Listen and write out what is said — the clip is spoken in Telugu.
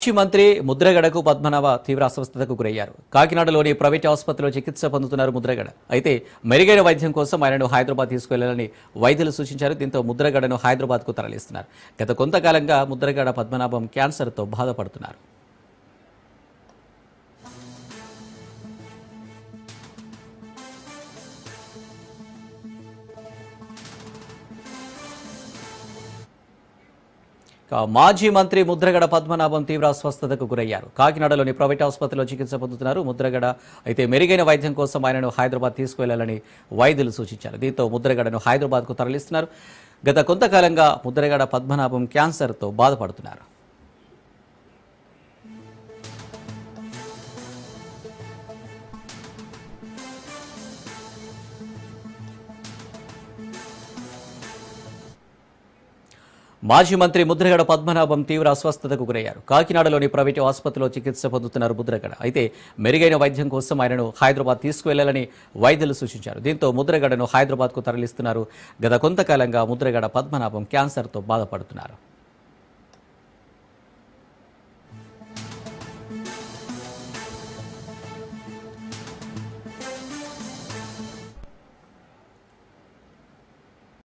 మాజీ మంత్రి ముద్రగడకు పద్మనాభ తీవ్ర అస్వస్థతకు గురయ్యారు. కాకినాడలోని ప్రైవేట్ ఆసుపత్రిలో చికిత్స పొందుతున్నారు ముద్రగడ. అయితే మెరుగైన వైద్యం కోసం ఆయనను హైదరాబాద్ తీసుకెళ్లాలని వైద్యులు సూచించారు. దీంతో ముద్రగడను హైదరాబాద్కు తరలిస్తున్నారు. గత కొంతకాలంగా ముద్రగడ పద్మనాభం క్యాన్సర్తో బాధపడుతున్నారు. మాజీ మంత్రి ముద్రగడ పద్మనాభం తీవ్ర అస్వస్థతకు గురయ్యారు. కాకినాడలోని ప్రైవేట్ ఆసుపత్రిలో చికిత్స పొందుతున్నారు ముద్రగడ. అయితే మెరుగైన వైద్యం కోసం ఆయనను హైదరాబాద్ తీసుకువెళ్లాలని వైద్యులు సూచించారు. దీంతో ముద్రగడను హైదరాబాద్కు తరలిస్తున్నారు. గత కొంతకాలంగా ముద్రగడ పద్మనాభం క్యాన్సర్తో బాధపడుతున్నారు. మాజీ మంత్రి ముద్రగడ పద్మనాభం తీవ్ర అస్వస్థతకు గురయ్యారు. కాకినాడలోని ప్రైవేటు ఆసుపత్రిలో చికిత్స పొందుతున్నారు ముద్రగడ. అయితే మెరుగైన వైద్యం కోసం ఆయనను హైదరాబాద్ తీసుకువెళ్లాలని వైద్యులు సూచించారు. దీంతో ముద్రగడను హైదరాబాద్కు తరలిస్తున్నారు. గత కొంతకాలంగా ముద్రగడ పద్మనాభం క్యాన్సర్తో బాధపడుతున్నారు.